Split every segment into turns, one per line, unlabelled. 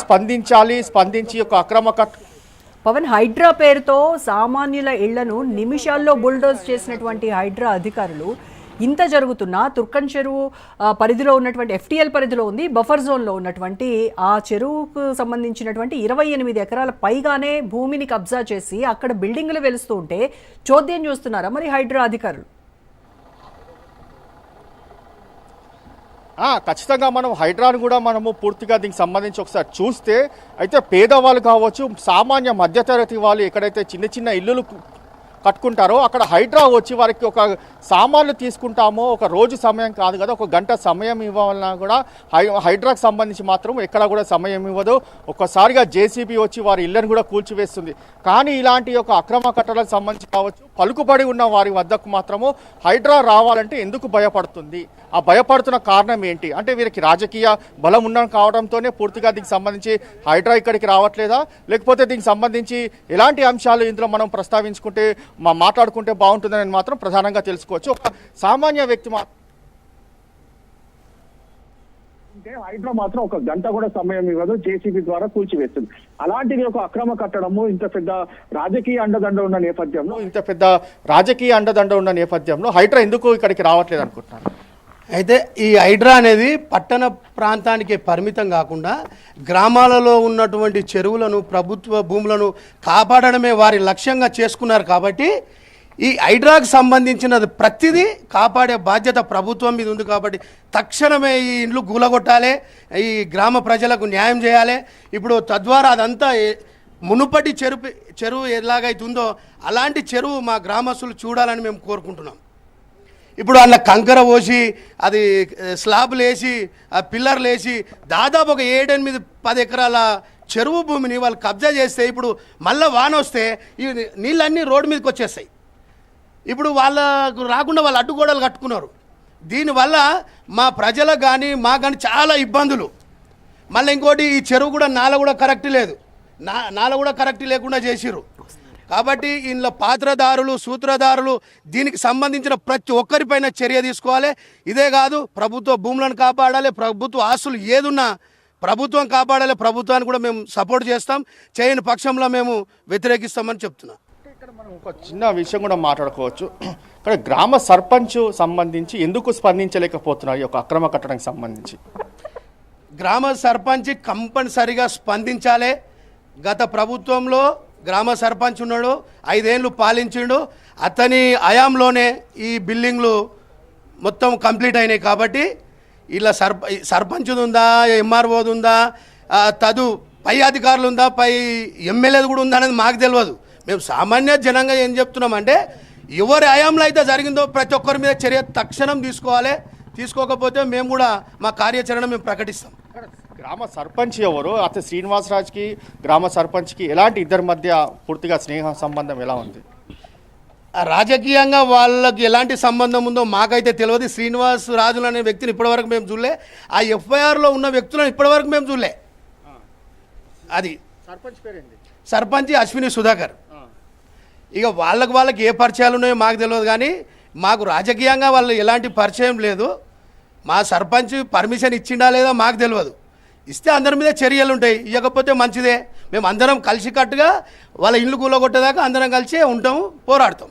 స్పందించి ఒక అక్రమ
పవన్, హైడ్రా పేరుతో సామాన్యుల ఇళ్లను నిమిషాల్లో బుల్డోజ్ చేసినటువంటి హైడ్రా అధికారులు ఇంత జరుగుతున్నా తుర్కన్ చెరువు పరిధిలో ఉన్నటువంటి FTL పరిధిలో ఉంది, బఫర్ జోన్లో ఉన్నటువంటి ఆ చెరువుకు సంబంధించినటువంటి 28 ఎకరాల పైగానే భూమిని కబ్జా చేసి అక్కడ బిల్డింగులు వెలుస్తూ ఉంటే చోద్యం చూస్తున్నారా మరి హైడ్రా అధికారులు?
ఖచ్చితంగా మనం హైడ్రాను కూడా మనము పూర్తిగా దీనికి సంబంధించి ఒకసారి చూస్తే అయితే పేదవాళ్ళు కావచ్చు, సామాన్య మధ్యతరగతి వాళ్ళు ఎక్కడైతే చిన్న చిన్న ఇల్లులు కట్టుకుంటారో అక్కడ హైడ్రా వచ్చి వారికి ఒక సామాన్లు తీసుకుంటామో ఒక రోజు సమయం కాదు కదా, ఒక గంట సమయం ఇవ్వాలన్నా కూడా హైడ్రాకు సంబంధించి మాత్రం ఎక్కడ కూడా సమయం ఇవ్వదు. ఒక్కసారిగా JCB వచ్చి వారి ఇళ్లను కూడా కూల్చివేస్తుంది. కానీ ఇలాంటి ఒక అక్రమ కట్టడానికి సంబంధించి కావచ్చు, పలుకుబడి ఉన్న వారి వద్దకు మాత్రము హైడ్రా రావాలంటే ఎందుకు భయపడుతుంది? ఆ భయపడుతున్న కారణం ఏంటి అంటే వీరికి రాజకీయ బలం ఉన్న కావడంతోనే పూర్తిగా దీనికి సంబంధించి హైడ్రా ఇక్కడికి రావట్లేదా, లేకపోతే దీనికి సంబంధించి ఎలాంటి అంశాలు ఇందులో మనం ప్రస్తావించుకుంటే మాట్లాడుకుంటే బాగుంటుందని మాత్రం ప్రధానంగా తెలుసుకోవచ్చు. ఒక సామాన్య వ్యక్తి
హైడ్రా మాత్రం ఒక గంట కూడా సమయం ఇవ్వదు, JCB ద్వారా కూల్చివేస్తుంది. అలాంటిది ఒక అక్రమ కట్టడము ఇంత పెద్ద రాజకీయ అండదండ ఉన్న నేపథ్యంలో హైడ్రా ఎందుకు ఇక్కడికి రావట్లేదు అనుకుంటున్నాను.
అయితే ఈ హైడ్రా అనేది పట్టణ ప్రాంతానికి పరిమితం కాకుండా గ్రామాలలో ఉన్నటువంటి చెరువులను, ప్రభుత్వ భూములను కాపాడడమే వారి లక్ష్యంగా చేసుకున్నారు. కాబట్టి ఈ హైడ్రాకు సంబంధించిన ప్రతిదీ కాపాడే బాధ్యత ప్రభుత్వం మీద ఉంది. కాబట్టి తక్షణమే ఈ ఇండ్లు కూలగొట్టాలి, ఈ గ్రామ ప్రజలకు న్యాయం చేయాలి. ఇప్పుడు తద్వారా అదంతా మునుపటి చెరువు ఎలాగైతుందో అలాంటి చెరువు మా గ్రామస్తులు చూడాలని మేము కోరుకుంటున్నాం. ఇప్పుడు అందులో కంకర పోసి అది స్లాబ్లు వేసి ఆ పిల్లర్లు వేసి దాదాపు ఒక 7-8-10 ఎకరాల చెరువు భూమిని వాళ్ళు కబ్జా చేస్తే ఇప్పుడు మళ్ళీ వాన వస్తే ఈ నీళ్ళన్నీ రోడ్డు మీదకి వచ్చేస్తాయి. ఇప్పుడు వాళ్ళకు రాకుండా వాళ్ళు అడ్డుగోడలు కట్టుకున్నారు. దీనివల్ల మా ప్రజలకు కానీ మాకు కానీ చాలా ఇబ్బందులు. మళ్ళీ ఇంకోటి ఈ చెరువు కూడా నాల కూడా కరెక్ట్ లేదు, నాల కూడా కరెక్ట్ లేకుండా చేసిర్రు. కాబట్టి ఇందులో పాత్రదారులు, సూత్రధారులు దీనికి సంబంధించిన ప్రతి ఒక్కరిపైన చర్య తీసుకోవాలి. ఇదే కాదు, ప్రభుత్వ భూములను కాపాడాలి, ప్రభుత్వ ఆస్తులు ఏదున్నా ప్రభుత్వం కాపాడాలి. ప్రభుత్వాన్ని కూడా మేము సపోర్ట్ చేస్తాం, చేయని పక్షంలో మేము వ్యతిరేకిస్తామని చెప్తున్నాం.
ఇక్కడ మనం ఒక చిన్న విషయం కూడా మాట్లాడుకోవచ్చు. ఇక్కడ గ్రామ సర్పంచ్ సంబంధించి ఎందుకు స్పందించలేకపోతున్నారు ఈ యొక్క అక్రమ కట్టడానికి సంబంధించి?
గ్రామ సర్పంచ్ కంపల్సరిగా స్పందించాలి. గత ప్రభుత్వంలో గ్రామ సర్పంచ్ ఉన్నాడు, 5 ఏళ్ళు పాలించిండు. అతని హయాంలోనే ఈ బిల్డింగ్లు మొత్తం కంప్లీట్ అయినాయి. కాబట్టి ఇలా సర్పంచ్ది ఉందా, MROది ఉందా, పై అధికారులు ఉందా, పై ఎమ్మెల్యేది కూడా ఉందా అనేది మాకు తెలియదు. మేము సామాన్య జనంగా ఏం చెప్తున్నామంటే ఎవరి హయాంలో అయితే జరిగిందో ప్రతి ఒక్కరి మీద చర్య తక్షణం తీసుకోవాలి. తీసుకోకపోతే మేము కూడా మా కార్యాచరణ మేము ప్రకటిస్తాం.
గ్రామ సర్పంచ్ ఎవరు? అతను శ్రీనివాసరాజుకి గ్రామ సర్పంచ్కి ఎలాంటి ఇద్దరి మధ్య పూర్తిగా స్నేహ సంబంధం ఎలా ఉంది?
రాజకీయంగా వాళ్ళకి ఎలాంటి సంబంధం ఉందో మాకైతే తెలియదు. శ్రీనివాస్ రాజులు అనే వ్యక్తిని ఇప్పటివరకు మేము చూడలే. ఆ FIRలో ఉన్న వ్యక్తులను ఇప్పటివరకు మేము చూడలే. అది
సర్పంచ్ పేరేంటి?
సర్పంచ్ అశ్విని సుధాకర్. ఇక వాళ్ళకి ఏ పరిచయాలు ఉన్నాయో మాకు తెలియదు. కానీ మాకు రాజకీయంగా వాళ్ళు ఎలాంటి పరిచయం లేదు. మా సర్పంచ్ పర్మిషన్ ఇచ్చిండా లేదా మాకు తెలియదు. ఇస్తే అందరి మీద చర్యలు ఉంటాయి, ఇవ్వకపోతే మంచిదే. మేము అందరం కలిసికట్టుగా వాళ్ళ ఇల్లు కూలగొట్టేదాకా అందరం కలిసి ఉంటాము, పోరాడతాం.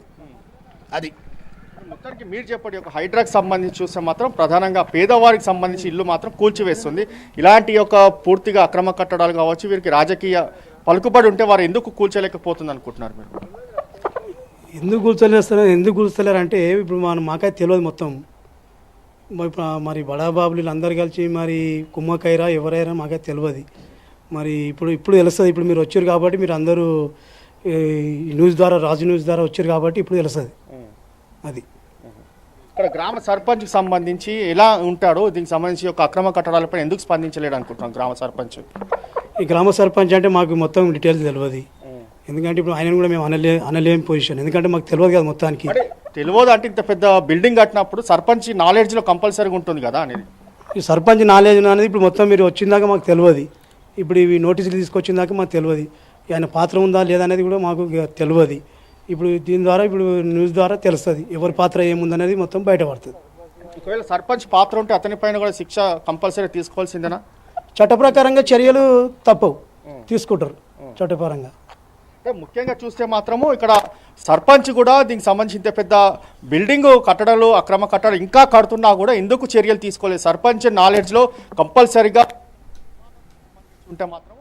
అది
మొత్తానికి మీరు చెప్పండి. ఒక హైడ్రాకి సంబంధించి చూస్తే మాత్రం ప్రధానంగా పేదవారికి సంబంధించి ఇల్లు మాత్రం కూల్చివేస్తుంది. ఇలాంటి ఒక పూర్తిగా అక్రమ కట్టడాలు కావచ్చు, వీరికి రాజకీయ పలుకుబడి ఉంటే వారు ఎందుకు కూల్చలేకపోతుంది అనుకుంటున్నారు మీరు?
ఎందుకు కూల్చలేరంటే ఇప్పుడు మాకైతే తెలియదు మొత్తం. మరి బడాబాబులు అందరు కలిసి మరి కుమ్మకైరా ఎవరైనా మాకైతే తెలియదు. మరి ఇప్పుడు తెలుస్తుంది. ఇప్పుడు మీరు వచ్చారు కాబట్టి, మీరు అందరూ న్యూస్ ద్వారా, రాజు న్యూస్ ద్వారా వచ్చారు కాబట్టి ఇప్పుడు తెలుస్తుంది. అది
ఇక్కడ గ్రామ సర్పంచ్కి సంబంధించి ఎలా ఉంటాడో దీనికి సంబంధించి ఒక అక్రమ కట్టడాలపై ఎందుకు స్పందించలేడు అనుకుంటున్నాం గ్రామ సర్పంచ్?
ఈ గ్రామ సర్పంచ్ అంటే మాకు మొత్తం డీటెయిల్స్ తెలియదు. ఎందుకంటే ఇప్పుడు ఆయన కూడా మేము అనలేని పొజిషన్, ఎందుకంటే మాకు తెలియదు కదా మొత్తానికి.
తెలియదు అంటే ఇంత పెద్ద బిల్డింగ్ కట్టినప్పుడు సర్పంచ్ నాలెడ్జ్లో కంపల్సరీగా ఉంటుంది కదా అనేది.
ఈ సర్పంచ్ నాలెడ్జ్ అనేది ఇప్పుడు మొత్తం మీరు వచ్చిందాక మాకు తెలియదు. ఇప్పుడు ఇవి నోటీసులు తీసుకొచ్చిందాక మాకు తెలియదు. ఆయన పాత్ర ఉందా లేదా అనేది కూడా మాకు తెలియదు. ఇప్పుడు దీని ద్వారా, ఇప్పుడు న్యూస్ ద్వారా తెలుస్తుంది ఎవరి పాత్ర ఏముందనేది మొత్తం బయటపడుతుంది.
ఒకవేళ సర్పంచ్ పాత్ర ఉంటే అతని పైన కూడా శిక్ష కంపల్సరీ తీసుకోవాల్సిందేనా?
చట్టప్రకారంగా చర్యలు తప్పవు, తీసుకుంటారు చట్టపరంగా.
అంటే ముఖ్యంగా చూస్తే మాత్రము ఇక్కడ సర్పంచ్ కూడా దీనికి సంబంధించి ఇంత పెద్ద బిల్డింగ్ కట్టడాలు అక్రమ కట్టడాలు ఇంకా కడుతున్నా కూడా ఎందుకు చర్యలు తీసుకోలేదు? సర్పంచ్ నాలెడ్జ్లో కంపల్సరీగా ఉంటే మాత్రం